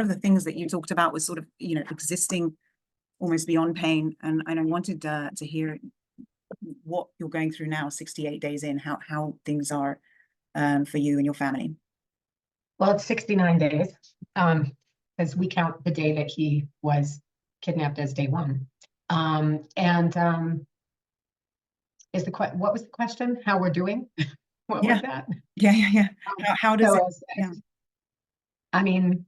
of the things that you talked about was sort of, existing almost beyond pain. And I wanted to hear what you're going through now, 68 days in, how things are for you and your family. Well, it's 69 days, as we count the day that he was kidnapped as day one. What was the question? How we're doing? What was that? Yeah. How does it? I mean,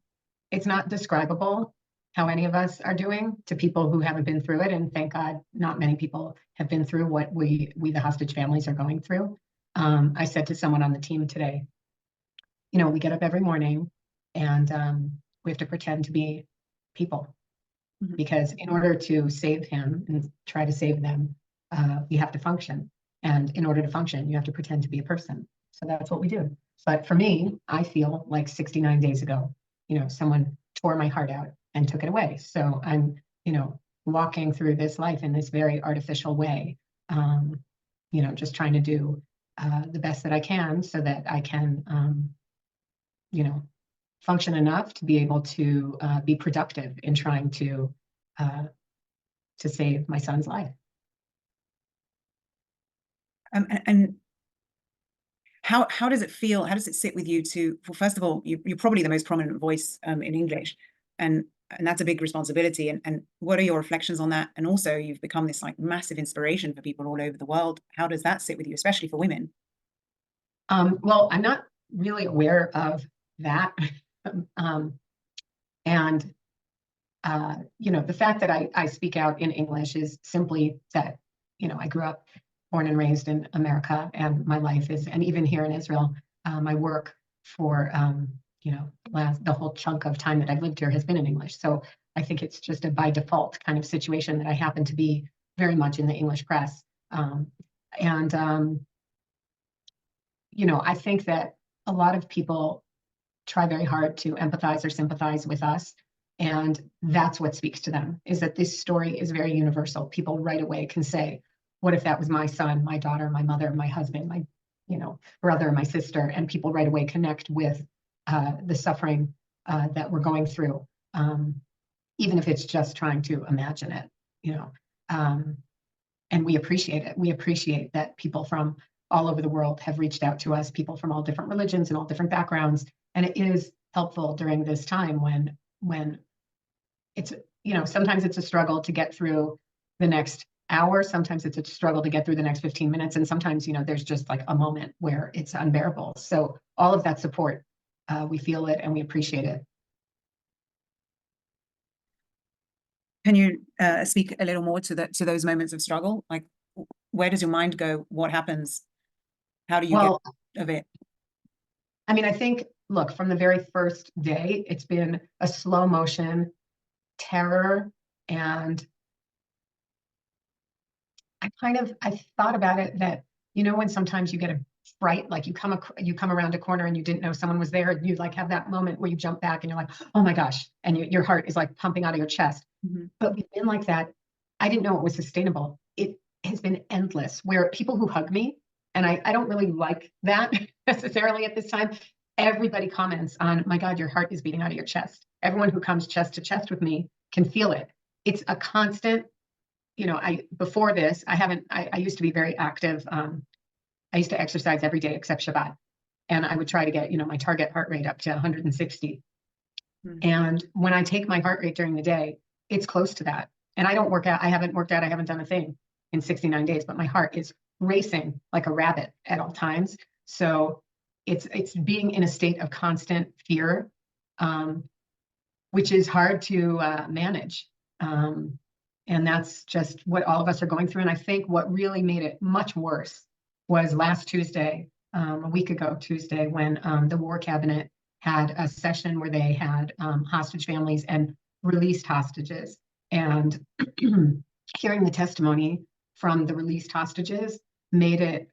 it's not describable how any of us are doing to people who haven't been through it. And thank God, not many people have been through what we the hostage families are going through. I said to someone on the team today, we get up every morning and we have to pretend to be people, because in order to save him and try to save them, we have to function. And in order to function, you have to pretend to be a person. So that's what we do. But for me, I feel like 69 days ago, someone tore my heart out and took it away. So I'm, walking through this life in this very artificial way, just trying to do the best that I can so that I can, function enough to be able to be productive in trying to save my son's life. And how does it feel? How does it sit with you well, first of all, you're probably the most prominent voice in English, and that's a big responsibility. And what are your reflections on that? And also, you've become this like massive inspiration for people all over the world. How does that sit with you, especially for women? Well, I'm not really aware of that. The fact that I speak out in English is simply that, I grew up born and raised in America, and my life is, and even here in Israel, my work for, the whole chunk of time that I've lived here has been in English. So I think it's just a by default kind of situation that I happen to be very much in the English press. I think that a lot of people try very hard to empathize or sympathize with us. And that's what speaks to them, is that this story is very universal. People right away can say, what if that was my son, my daughter, my mother, my husband, my brother, my sister? And people right away connect with the suffering that we're going through, even if it's just trying to imagine it, and we appreciate it. We appreciate that people from all over the world have reached out to us, people from all different religions and all different backgrounds. And it is helpful during this time when it's, sometimes it's a struggle to get through the next hour. Sometimes it's a struggle to get through the next 15 minutes. And sometimes, there's just like a moment where it's unbearable. So all of that support, we feel it and we appreciate it. Can you speak a little more to those moments of struggle? Like, where does your mind go? What happens? How do you get of it? I mean, I think, look, from the very first day, it's been a slow motion terror. And I thought about it that, when sometimes you get a fright, like you come around a corner and you didn't know someone was there, and you like have that moment where you jump back and you're like, oh my gosh, and your heart is like pumping out of your chest. But we've been like that. I didn't know it was sustainable. It has been endless, where people who hug me, and I don't really like that necessarily at this time. Everybody comments on, my God, your heart is beating out of your chest. Everyone who comes chest to chest with me can feel it. It's a constant, before this, I used to be very active. I used to exercise every day except Shabbat. And I would try to get, my target heart rate up to 160. And when I take my heart rate during the day, it's close to that. And I don't work out. I haven't worked out. I haven't done a thing in 69 days, but my heart is racing like a rabbit at all times. So it's being in a state of constant fear, which is hard to manage. And that's just what all of us are going through. And I think what really made it much worse was last Tuesday, a week ago Tuesday, when the War Cabinet had a session where they had hostage families and released hostages. And hearing the testimony from the released hostages made it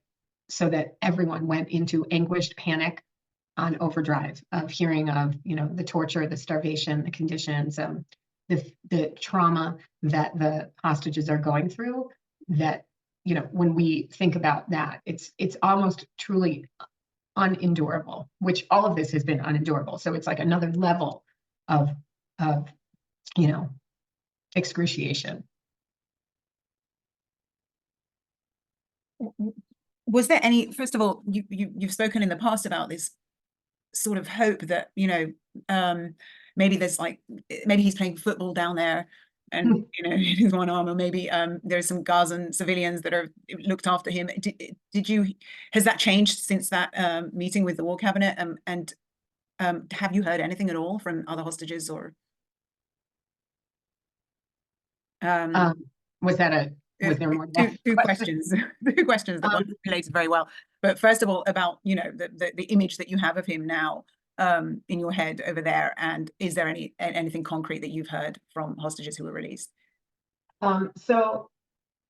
so that everyone went into anguished panic on overdrive of hearing of, the torture, the starvation, the conditions, the trauma that the hostages are going through. That, when we think about that, it's almost truly unendurable, which all of this has been unendurable. So it's like another level of of, excruciation. Was there any, first of all, you've spoken in the past about this sort of hope that, maybe there's maybe he's playing football down there and, in his one arm, or maybe there's some Gazan civilians that are looked after him. Has that changed since that meeting with the war cabinet? And have you heard anything at all from other hostages or? Was there more to that two question? questions, two questions that weren't related very well. But first of all, about the image that you have of him now in your head over there, and is there anything concrete that you've heard from hostages who were released? So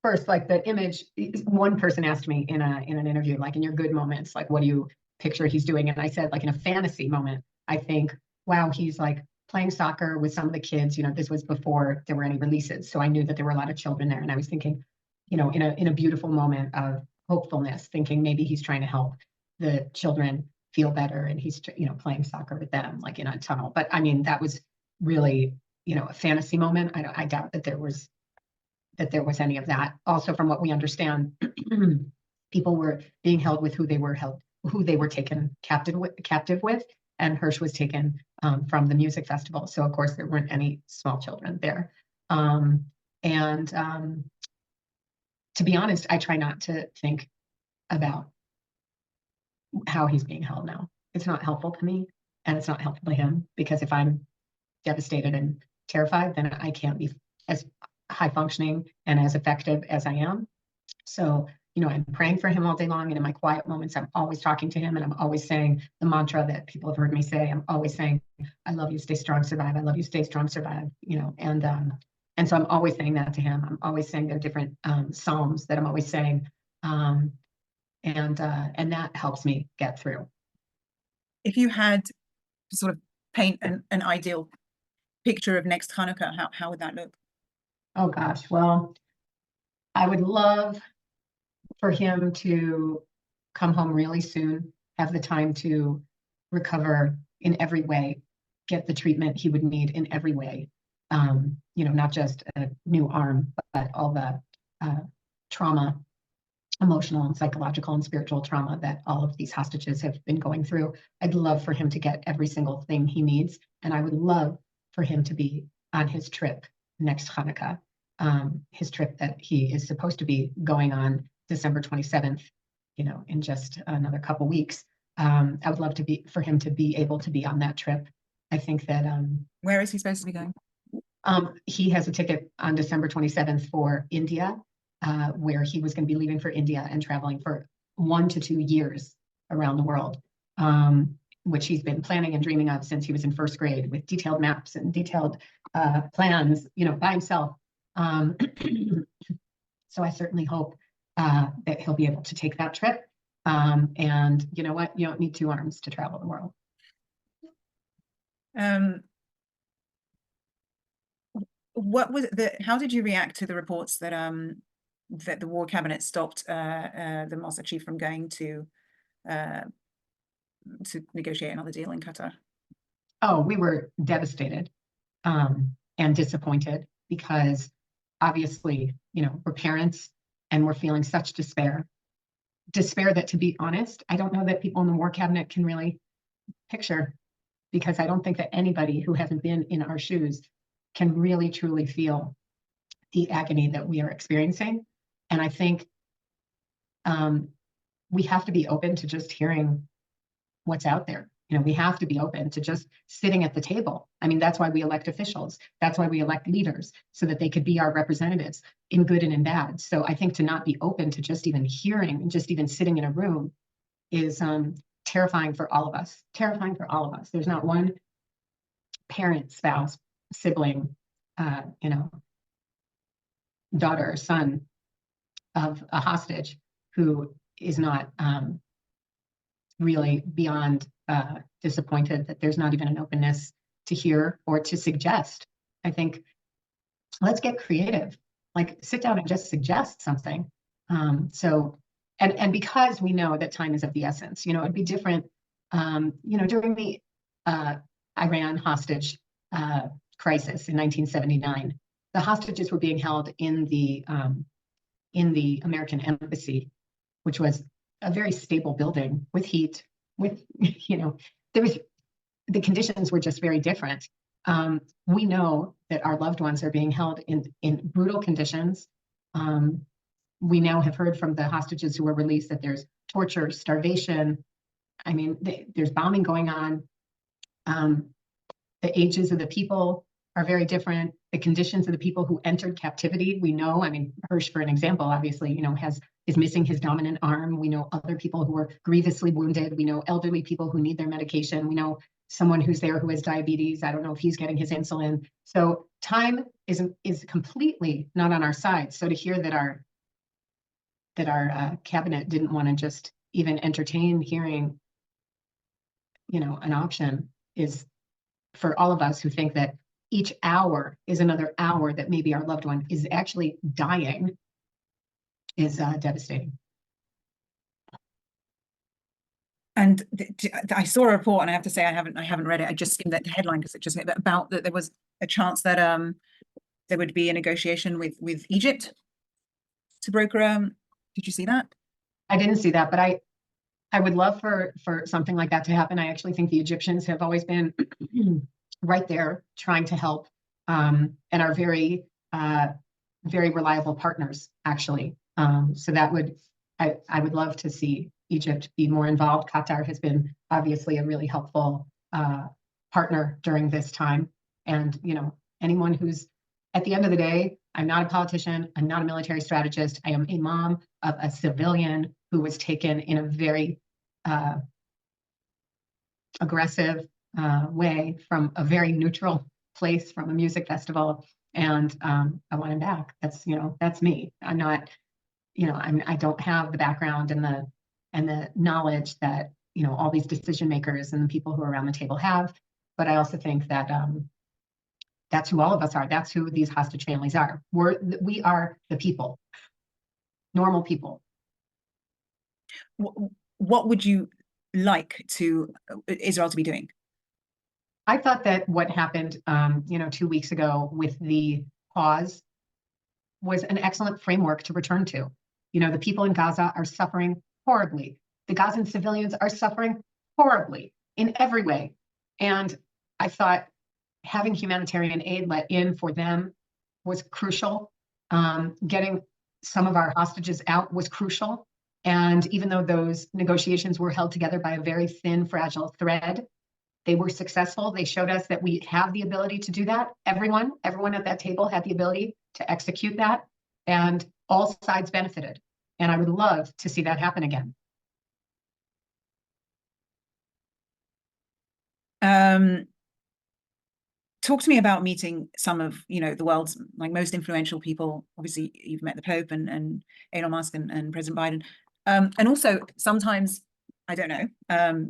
first, like the image, one person asked me in an interview, like in your good moments, like what do you picture he's doing? And I said, like in a fantasy moment, I think, wow, he's like playing soccer with some of the kids. This was before there were any releases, so I knew that there were a lot of children there, and I was thinking, in a beautiful moment of hopefulness, thinking maybe he's trying to help the children feel better, and he's playing soccer with them, like in a tunnel. But I mean, that was really a fantasy moment. I doubt that there was any of that. Also, from what we understand, people were being held with who they were taken captive with, and Hersh was taken from the music festival. So of course there weren't any small children there. To be honest, I try not to think about how he's being held now. It's not helpful to me, and it's not helpful to him, because if I'm devastated and terrified, then I can't be as high functioning and as effective as I am. So, I'm praying for him all day long, and in my quiet moments, I'm always talking to him, and I'm always saying the mantra that people have heard me say. I'm always saying, I love you, stay strong, survive. I love you, stay strong, survive, and so I'm always saying that to him. I'm always saying there are different psalms that I'm always saying, and that helps me get through. If you had to sort of paint an ideal picture of next Hanukkah, how would that look? Oh gosh, well, I would love for him to come home really soon, have the time to recover in every way, get the treatment he would need in every way. Not just a new arm, but all the trauma, emotional and psychological and spiritual trauma that all of these hostages have been going through. I'd love for him to get every single thing he needs, and I would love for him to be on his trip next Hanukkah, his trip that he is supposed to be going on December 27th, in just another couple weeks. I would love for him to be able to be on that trip. I think that where is he supposed to be going? He has a ticket on December 27th for India, where he was going to be leaving for India and traveling for 1 to 2 years around the world, which he's been planning and dreaming of since he was in first grade, with detailed maps and detailed plans, by himself. So I certainly hope that he'll be able to take that trip. And you know what? You don't need 2 arms to travel the world. How did you react to the reports that that the war cabinet stopped the Mossad chief from going to negotiate another deal in Qatar? Oh, we were devastated and disappointed, because obviously, we're parents and we're feeling such despair that, to be honest, I don't know that people in the war cabinet can really picture, because I don't think that anybody who hasn't been in our shoes can really truly feel the agony that we are experiencing. And I think we have to be open to just hearing what's out there. We have to be open to just sitting at the table. I mean, that's why we elect officials. That's why we elect leaders, so that they could be our representatives in good and in bad. So I think to not be open to just even hearing and just even sitting in a room is terrifying for all of us. Terrifying for all of us. There's not one parent, spouse, sibling, daughter or son of a hostage who is not really beyond disappointed that there's not even an openness to hear or to suggest. I think let's get creative, like sit down and just suggest something. And because we know that time is of the essence, it'd be different, during the Iran hostage crisis in 1979. The hostages were being held in the American embassy, which was a very stable building with heat, with, there was, the conditions were just very different. We know that our loved ones are being held in brutal conditions. We now have heard from the hostages who were released that there's torture, starvation. I mean, there's bombing going on. The ages of the people are very different. The conditions of the people who entered captivity, we know. I mean, Hersh, for an example, obviously, is missing his dominant arm. We know other people who are grievously wounded. We know elderly people who need their medication. We know someone who's there who has diabetes. I don't know if he's getting his insulin. So time is completely not on our side. So to hear that our cabinet didn't want to just even entertain hearing, an option, is, for all of us who think that each hour is another hour that maybe our loved one is actually dying, is devastating. And I saw a report, and I have to say I haven't read it. I just skimmed that headline because it just about that there was a chance that there would be a negotiation with Egypt to broker. Did you see that? I didn't see that, but I would love for something like that to happen. I actually think the Egyptians have always been right there trying to help, and are very, very reliable partners, actually. So that I would love to see Egypt be more involved. Qatar has been obviously a really helpful partner during this time. And, anyone who's, at the end of the day, I'm not a politician, I'm not a military strategist, I am a mom of a civilian who was taken in a very aggressive way from a very neutral place, from a music festival, and I want him back. That's that's me. I'm not, I don't have the background and the knowledge that all these decision makers and the people who are around the table have. But I also think that that's who all of us are. That's who these hostage families are. We are the people, normal people. What would you like Israel to be doing? I thought that what happened, 2 weeks ago with the pause was an excellent framework to return to. The people in Gaza are suffering horribly. The Gazan civilians are suffering horribly in every way. And I thought having humanitarian aid let in for them was crucial. Getting some of our hostages out was crucial. And even though those negotiations were held together by a very thin, fragile thread, they were successful. They showed us that we have the ability to do that. Everyone at that table had the ability to execute that, and all sides benefited. And I would love to see that happen again. Talk to me about meeting some of the world's most influential people. Obviously, you've met the Pope and Elon Musk and President Biden, and also sometimes, I don't know,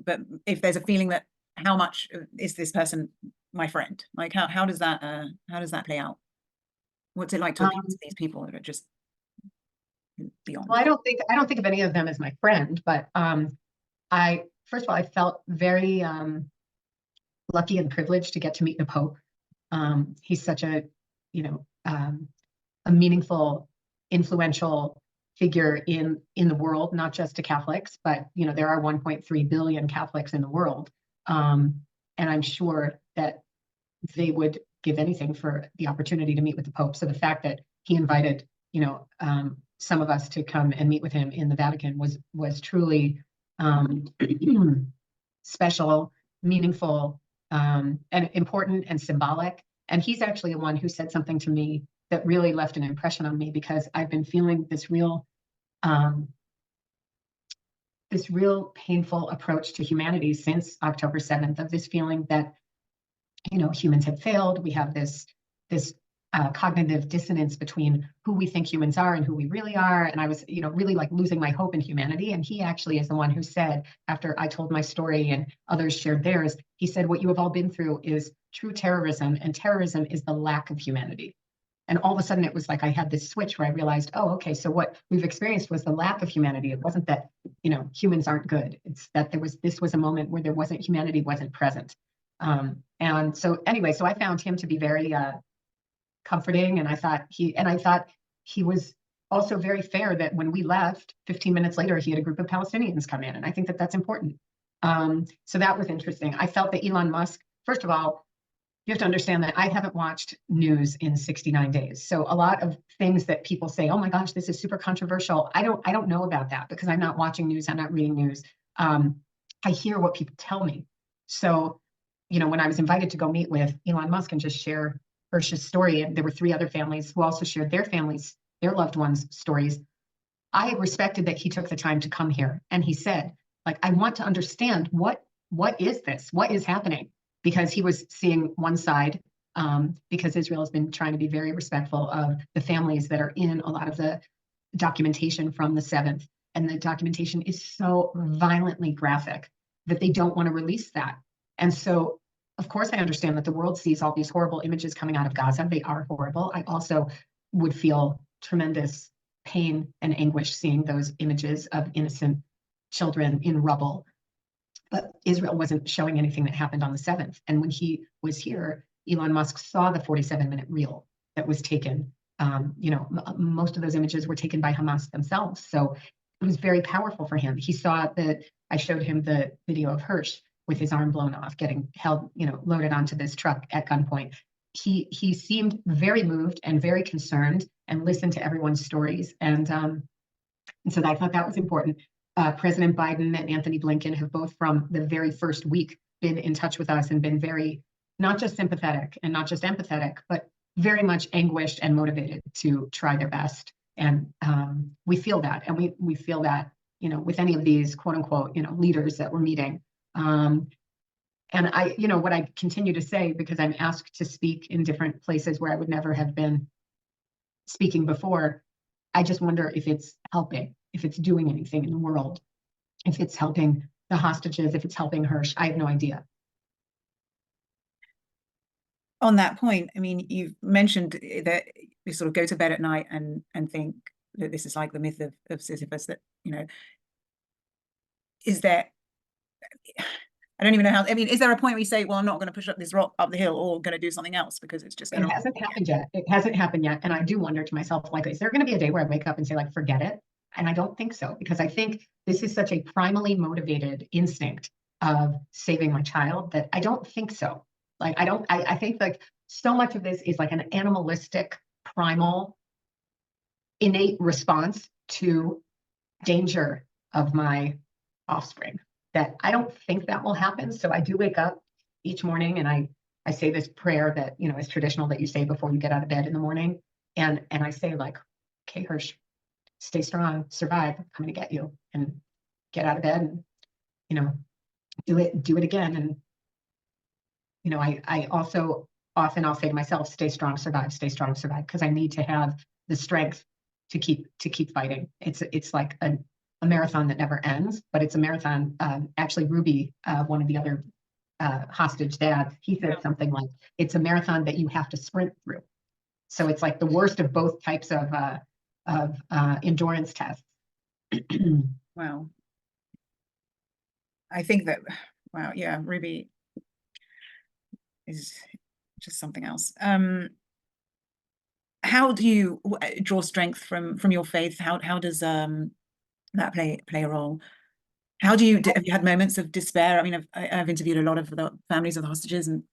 but if there's a feeling that how much is this person my friend? How does that play out? What's it like to appeal to these people that are just beyond? Well, I don't think of any of them as my friend, but first of all, I felt very lucky and privileged to get to meet the Pope. He's such a meaningful, influential figure in the world, not just to Catholics, but there are 1.3 billion Catholics in the world, and I'm sure that they would give anything for the opportunity to meet with the Pope. So the fact that he invited some of us to come and meet with him in the Vatican was truly special, meaningful, and important and symbolic. And he's actually the one who said something to me that really left an impression on me, because I've been feeling this real painful approach to humanity since October 7th, of this feeling that humans have failed. We have this cognitive dissonance between who we think humans are and who we really are. And I was, really losing my hope in humanity. And he actually is the one who said, after I told my story and others shared theirs, he said, what you have all been through is true terrorism, and terrorism is the lack of humanity. And all of a sudden it was like I had this switch where I realized, oh, okay, so what we've experienced was the lack of humanity. It wasn't that, humans aren't good. It's that this was a moment where humanity wasn't present. And so anyway, so I found him to be very comforting, and I thought he was also very fair, that when we left 15 minutes later, he had a group of Palestinians come in, and I think that that's important. So that was interesting. I felt that Elon Musk, first of all, you have to understand that I haven't watched news in 69 days. So a lot of things that people say, oh my gosh, this is super controversial, I don't know about that, because I'm not watching news, I'm not reading news. I hear what people tell me. So, when I was invited to go meet with Elon Musk and just share Hersh's story, and there were 3 other families who also shared their families, their loved ones' stories, I respected that he took the time to come here. And he said, like, I want to understand what is this? What is happening? Because he was seeing one side, because Israel has been trying to be very respectful of the families that are in a lot of the documentation from the 7th. And the documentation is so violently graphic that they don't want to release that. And so, of course, I understand that the world sees all these horrible images coming out of Gaza. They are horrible. I also would feel tremendous pain and anguish seeing those images of innocent children in rubble. But Israel wasn't showing anything that happened on the 7th. And when he was here, Elon Musk saw the 47-minute reel that was taken. Most of those images were taken by Hamas themselves. So it was very powerful for him. He saw that I showed him the video of Hersh with his arm blown off, getting held, loaded onto this truck at gunpoint. He seemed very moved and very concerned, and listened to everyone's stories. And so I thought that was important. President Biden and Anthony Blinken have both, from the very first week, been in touch with us and been very, not just sympathetic and not just empathetic, but very much anguished and motivated to try their best. And we feel that, and we feel that, with any of these quote unquote, leaders that we're meeting. And I, what I continue to say, because I'm asked to speak in different places where I would never have been speaking before, I just wonder if it's helping, if it's doing anything in the world, if it's helping the hostages, if it's helping Hersh. I have no idea. On that point, I mean, you've mentioned that you sort of go to bed at night and think that this is like the myth of Sisyphus, that, is there, I don't even know how, I mean, is there a point where you say, well, I'm not going to push up this rock up the hill, or going to do something else because it's just going to... It hasn't happened yet. It hasn't happened yet. And I do wonder to myself, like, is there going to be a day where I wake up and say, like, forget it? And I don't think so, because I think this is such a primally motivated instinct of saving my child that I don't think so. Like, I think, like, so much of this is like an animalistic, primal, innate response to danger of my offspring, that I don't think that will happen. So I do wake up each morning and I say this prayer that, is traditional, that you say before you get out of bed in the morning. And I say, like, okay, Hersh, stay strong, survive, I'm going to get you, and get out of bed and, do it again. And, I also often, I'll say to myself, stay strong, survive, because I need to have the strength to keep fighting. It's like a marathon that never ends, but it's a marathon. Actually, Ruby, one of the other hostage dads, he said something like, it's a marathon that you have to sprint through. So it's like the worst of both types of endurance tests. Wow. I think that, wow, yeah, Ruby is just something else. How do you draw strength from your faith? How does that play a role? How do you, have you had moments of despair? I mean, I've interviewed a lot of the families of the hostages, and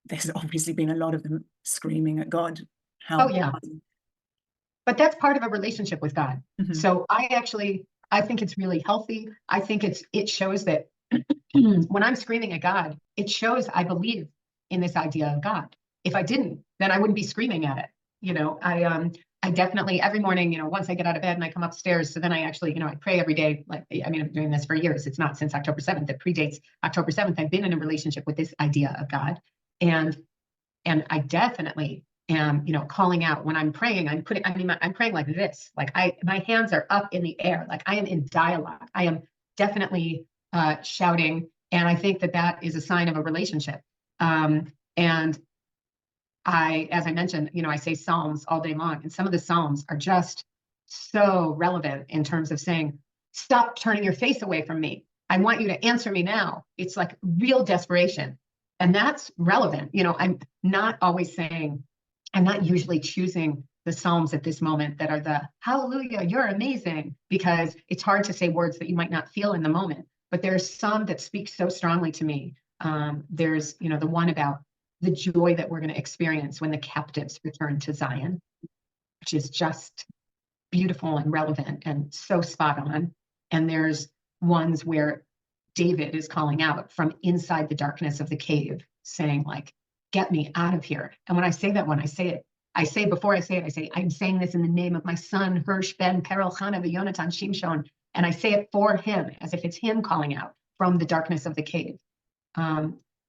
there's obviously been a lot of them screaming at God. Oh yeah, but that's part of a relationship with God. Mm-hmm. So I think it's really healthy. I think it shows that when I'm screaming at God, it shows I believe in this idea of God. If I didn't, then I wouldn't be screaming at it. I definitely, every morning, once I get out of bed and I come upstairs, so then I actually, I pray every day. Like, I mean, I've been doing this for years. It's not since October 7th. It predates October 7th. I've been in a relationship with this idea of God. And I definitely am, calling out when I'm praying. I'm praying like this. Like, my hands are up in the air. Like, I am in dialogue. I am definitely shouting. And I think that is a sign of a relationship. And as I mentioned, I say Psalms all day long, and some of the Psalms are just so relevant in terms of saying, stop turning your face away from me. I want you to answer me now. It's like real desperation. And that's relevant. You know, I'm not always saying, I'm not usually choosing the Psalms at this moment that are the hallelujah, you're amazing, because it's hard to say words that you might not feel in the moment. But there's some that speak so strongly to me. There's, you know, the one about the joy that we're going to experience when the captives return to Zion, which is just beautiful and relevant and so spot on. And there's ones where David is calling out from inside the darkness of the cave, saying, like, get me out of here. And when I say that, before I say it, I'm saying this in the name of my son, Hersh ben Perel Chana v'Yonatan Shimshon. And I say it for him, as if it's him calling out from the darkness of the cave.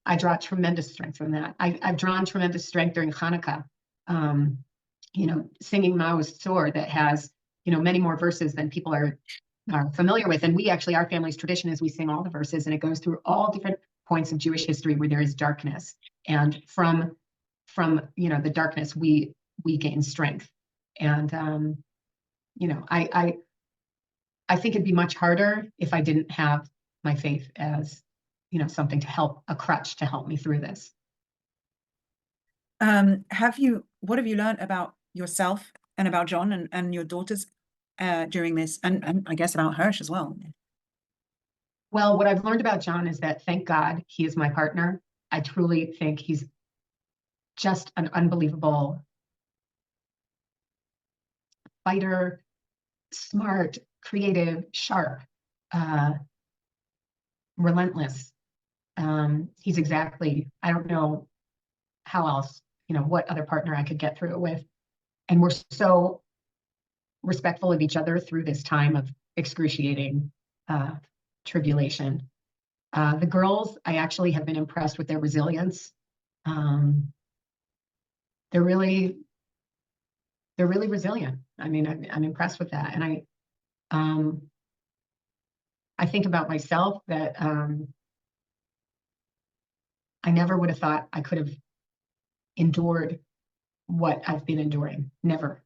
I draw tremendous strength from that. I've drawn tremendous strength during Hanukkah, you know, singing Mao's Tzor that has, you know, many more verses than people are familiar with. And we actually, our family's tradition is we sing all the verses, and it goes through all different points of Jewish history where there is darkness. And from you know, the darkness, we gain strength. And, you know, I think it'd be much harder if I didn't have my faith as, you know, something to help, a crutch to help me through this. What have you learned about yourself and about John and your daughters during this, and I guess about Hersh as well? Well, what I've learned about John is that, thank God, he is my partner. I truly think he's just an unbelievable fighter, smart, creative, sharp, relentless. He's exactly, I don't know how else, you know, what other partner I could get through it with. And we're so respectful of each other through this time of excruciating tribulation. The girls, I actually have been impressed with their resilience. They're really resilient. I mean, I'm impressed with that. And I think about myself that I never would have thought I could have endured what I've been enduring. Never.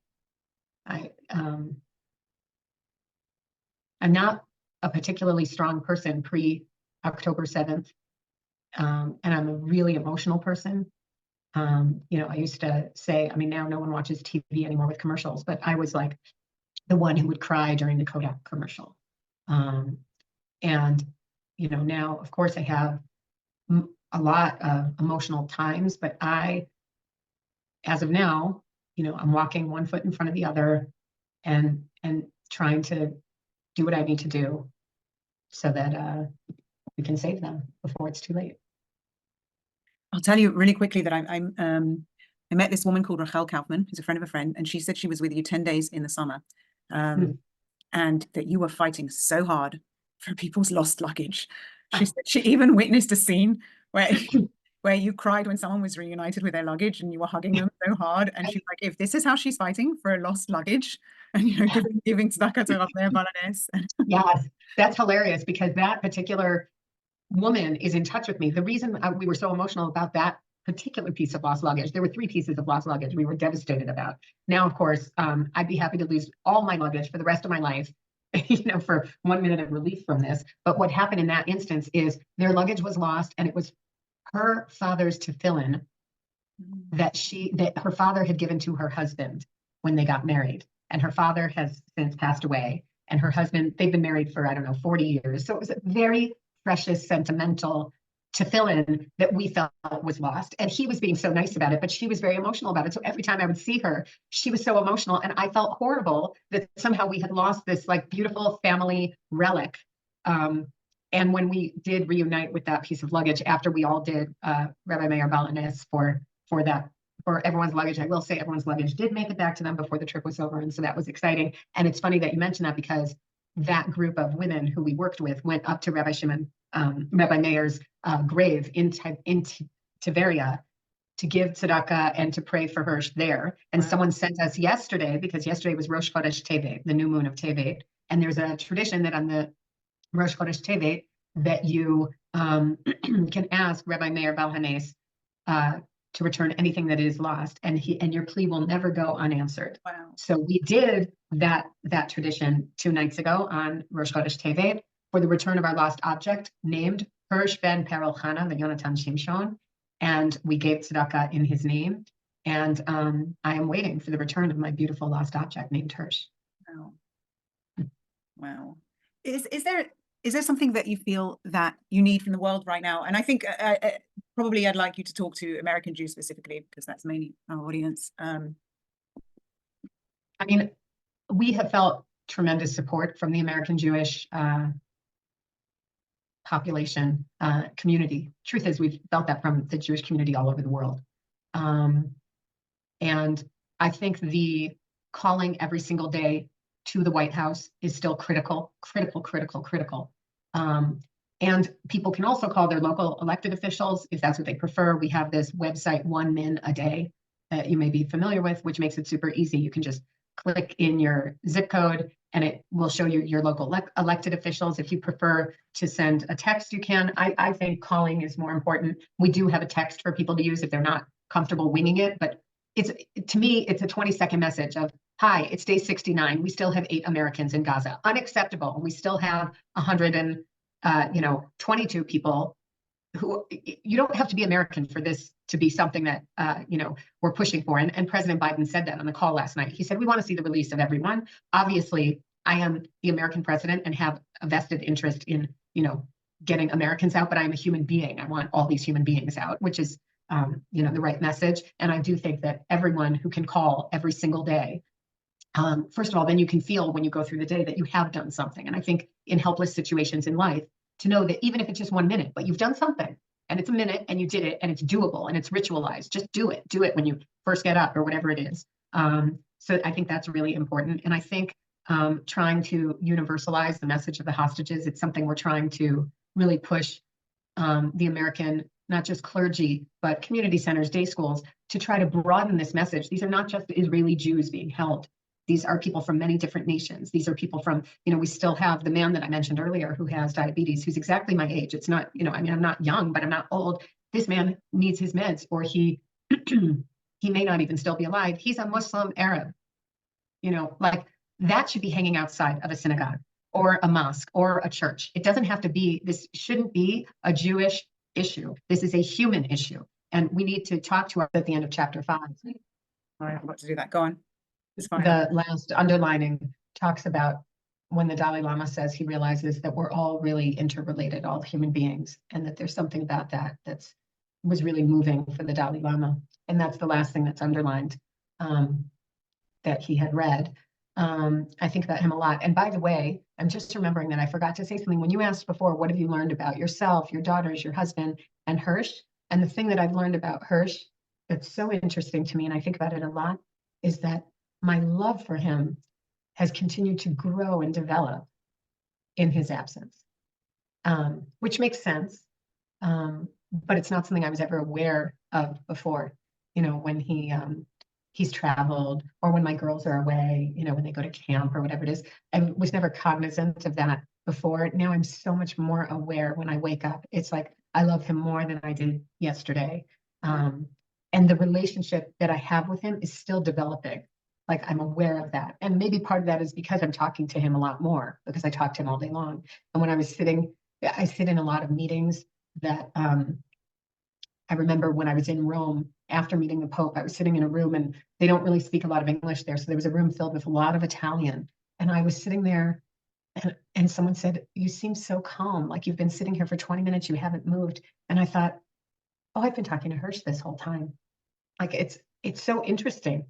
I'm not a particularly strong person pre-October 7th. And I'm a really emotional person. You know, I used to say, I mean, now no one watches TV anymore with commercials, but I was like the one who would cry during the Kodak commercial. And, you know, now, of course, I have a lot of emotional times, but as of now, you know, I'm walking one foot in front of the other and trying to do what I need to do so that we can save them before it's too late. I'll tell you really quickly that I met this woman called Rachel Kaufman, who's a friend of a friend, and she said she was with you 10 days in the summer, and that you were fighting so hard for people's lost luggage. She said she even witnessed a scene where you cried when someone was reunited with their luggage and you were hugging them so hard. And she's like, if this is how she's fighting for a lost luggage, and, you know, giving tzedakah to Rabbi Balanes. Yes, that's hilarious, because that particular woman is in touch with me. The reason we were so emotional about that particular piece of lost luggage, there were 3 pieces of lost luggage we were devastated about. Now, of course, I'd be happy to lose all my luggage for the rest of my life, you know, for 1 minute of relief from this. But what happened in that instance is their luggage was lost, and it was her father's tefillin that her father had given to her husband when they got married. And her father has since passed away, and her husband, they've been married for, I don't know, 40 years. So it was a very precious, sentimental tefillin that we felt was lost. And he was being so nice about it, but she was very emotional about it. So every time I would see her, she was so emotional. And I felt horrible that somehow we had lost this like beautiful family relic. And when we did reunite with that piece of luggage, after we all did Rabbi Meir Balanes for everyone's luggage, I will say everyone's luggage did make it back to them before the trip was over. And so that was exciting. And it's funny that you mentioned that, because that group of women who we worked with went up to Rabbi Meir's grave in Tiberia to give tzedakah and to pray for Hersh there. And someone sent us yesterday, because yesterday was Rosh Chodesh Tevet, the new moon of Tevet. And there's a tradition that on the Rosh Chodesh Tevet that you can ask Rabbi Meir Balanes to return anything that is lost, and your plea will never go unanswered. Wow. So we did that tradition 2 nights ago on Rosh Chodesh Tevet for the return of our lost object named Hersh ben Perel Chana v'Yonatan Shimshon. and we gave tzedakah in his name. And I am waiting for the return of my beautiful lost object named Hersh. Wow. Wow. Is there something that you feel that you need from the world right now? And I think probably I'd like you to talk to American Jews specifically, because that's mainly our audience. I mean, we have felt tremendous support from the American Jewish population, community. Truth is, we've felt that from the Jewish community all over the world. And I think the calling every single day to the White House is still critical. And people can also call their local elected officials if that's what they prefer. We have this website, 1 Min a Day, that you may be familiar with, which makes it super easy. You can just click in your zip code and it will show you your local elected officials. If you prefer to send a text, you can. I think calling is more important. We do have a text for people to use if they're not comfortable winging it, but to me, it's a 20-second message of, hi, it's day 69. We still have 8 Americans in Gaza. Unacceptable. We still have 122 people who, you don't have to be American for this to be something that, we're pushing for. And President Biden said that on the call last night. He said, we want to see the release of everyone. Obviously, I am the American president and have a vested interest in, getting Americans out, but I'm a human being. I want all these human beings out, which is, the right message. And I do think that everyone who can call every single day, first of all, then you can feel when you go through the day that you have done something. And I think in helpless situations in life, to know that even if it's just 1 minute, but you've done something and it's a minute and you did it and it's doable and it's ritualized, just do it when you first get up or whatever it is. So I think that's really important. And I think trying to universalize the message of the hostages, it's something we're trying to really push the American, not just clergy, but community centers, day schools, to try to broaden this message. These are not just Israeli Jews being held. These are people from many different nations. These are people from, we still have the man that I mentioned earlier who has diabetes, who's exactly my age. It's not, I'm not young, but I'm not old. This man needs his meds, or he may not even still be alive. He's a Muslim Arab, like that should be hanging outside of a synagogue or a mosque or a church. It doesn't have to be, this shouldn't be a Jewish issue. This is a human issue. And we need to talk to us at the end of chapter 5. All right, I'm about to do that. Go on. It's fine. The last underlining talks about when the Dalai Lama says he realizes that we're all really interrelated, all human beings, and that there's something about that was really moving for the Dalai Lama. And that's the last thing that's underlined that he had read. I think about him a lot. And by the way, I'm just remembering that I forgot to say something. When you asked before, what have you learned about yourself, your daughters, your husband, and Hersh? And the thing that I've learned about Hersh that's so interesting to me, and I think about it a lot, is that my love for him has continued to grow and develop in his absence, which makes sense. But it's not something I was ever aware of before, when he's traveled, or when my girls are away, when they go to camp or whatever it is. I was never cognizant of that before. Now I'm so much more aware when I wake up. It's like I love him more than I did yesterday. And the relationship that I have with him is still developing. Like I'm aware of that. And maybe part of that is because I'm talking to him a lot more, because I talk to him all day long. And when I sit in a lot of meetings that I remember when I was in Rome after meeting the Pope, I was sitting in a room and they don't really speak a lot of English there. So there was a room filled with a lot of Italian. And I was sitting there and someone said, you seem so calm, like you've been sitting here for 20 minutes, you haven't moved. And I thought, oh, I've been talking to Hersh this whole time. Like it's so interesting.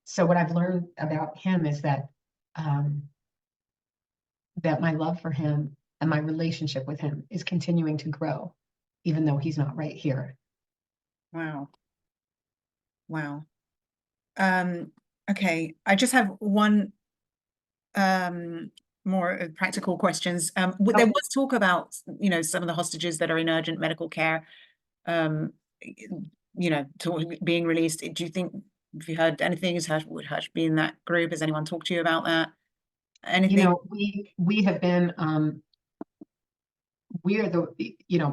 So what I've learned about him is that that my love for him and my relationship with him is continuing to grow, even though he's not right here. Wow. Okay, I just have one more practical questions. There was talk about, some of the hostages that are in urgent medical care, being released. Do you think, have you heard anything? Would Hersh be in that group? Has anyone talked to you about that? Anything? We have been, we are the,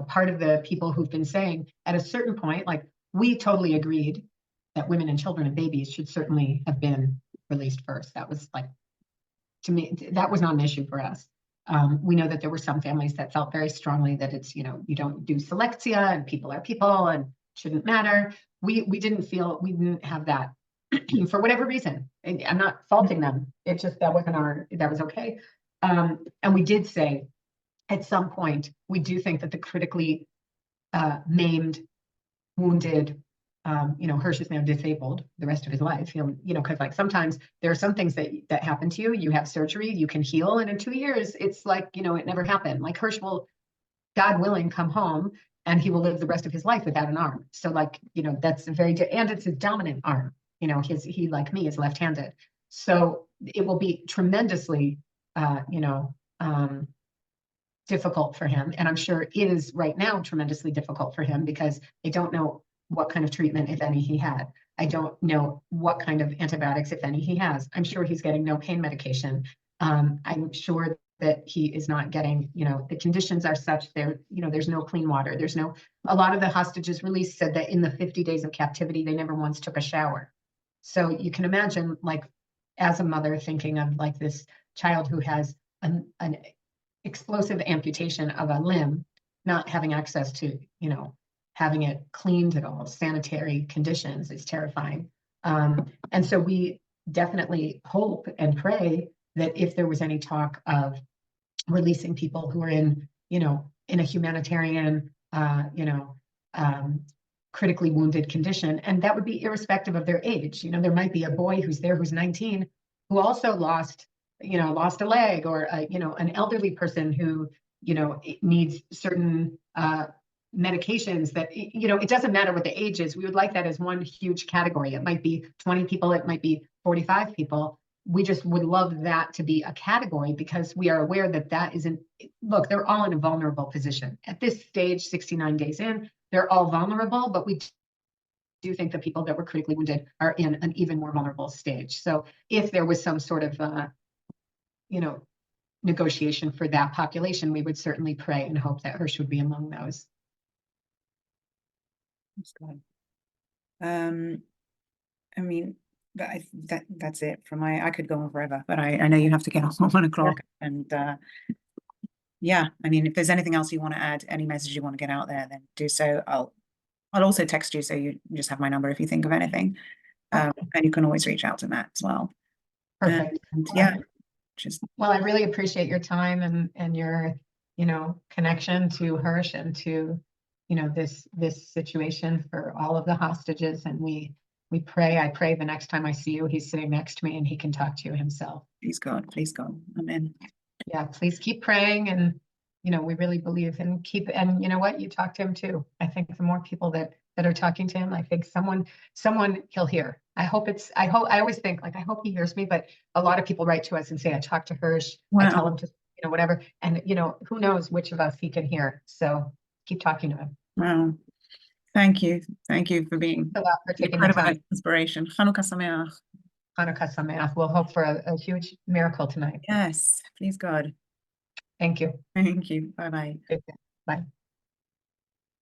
part of the people who've been saying at a certain point, like we totally agreed that women and children and babies should certainly have been released first. That was like, to me, that was not an issue for us. We know that there were some families that felt very strongly that it's, you don't do selectia and people are people and shouldn't matter. We didn't have that for whatever reason. And I'm not faulting them. It just, that was okay. And we did say at some point, we do think that the critically maimed, wounded, Hersh is now disabled the rest of his life, because like sometimes there are some things that happen to you, you have surgery, you can heal, and in 2 years, it's like, it never happened. Like Hersh will, God willing, come home and he will live the rest of his life without an arm. So like, that's and it's his dominant arm. He, like me, is left-handed. So it will be tremendously, difficult for him. And I'm sure it is right now tremendously difficult for him because I don't know what kind of treatment, if any, he had. I don't know what kind of antibiotics, if any, he has. I'm sure he's getting no pain medication. I'm sure that he is not getting, the conditions are such there, there's no clean water. A lot of the hostages released said that in the 50 days of captivity, they never once took a shower. So you can imagine, like, as a mother thinking of like this child who has an explosive amputation of a limb, not having access to, having it cleaned at all, sanitary conditions is terrifying. And so we definitely hope and pray that if there was any talk of releasing people who are in a humanitarian, critically wounded condition, and that would be irrespective of their age. There might be a boy who's there who's 19 who also lost a leg, or an elderly person who needs certain medications that it doesn't matter what the age is. We would like that as one huge category. It might be 20 people, it might be 45 people. We just would love that to be a category, because we are aware that isn't, look, they're all in a vulnerable position at this stage. 69 days in, they're all vulnerable, but we do think the people that were critically wounded are in an even more vulnerable stage. So if there was some sort of negotiation for that population, we would certainly pray and hope that Hersh would be among those. That's good. I mean, that's it from I could go on forever, but I know you have to get off at 1 o'clock. Yeah. And yeah, I mean, if there's anything else you want to add, any message you want to get out there, then do so. I'll also text you, so you just have my number if you think of anything. And you can always reach out to Matt as well. Perfect. And yeah, well, I really appreciate your time and your connection to Hersh and to this situation for all of the hostages. And I pray the next time I see you, he's sitting next to me and he can talk to you himself. Please God, amen. Yeah, please keep praying. And we really believe, and you know what, you talk to him too. I think the more people that are talking to him, I think someone he'll hear. I always think, like, I hope he hears me, but a lot of people write to us and say, I talked to Hersh. Wow. I tell him to, whatever. And, who knows which of us he can hear. So keep talking to him. Wow. Thank you. Thank you for being incredible inspiration. Hanukkah Sameach. Hanukkah Sameach. We'll hope for a huge miracle tonight. Yes, please God. Thank you. Thank you. Bye-bye. Bye.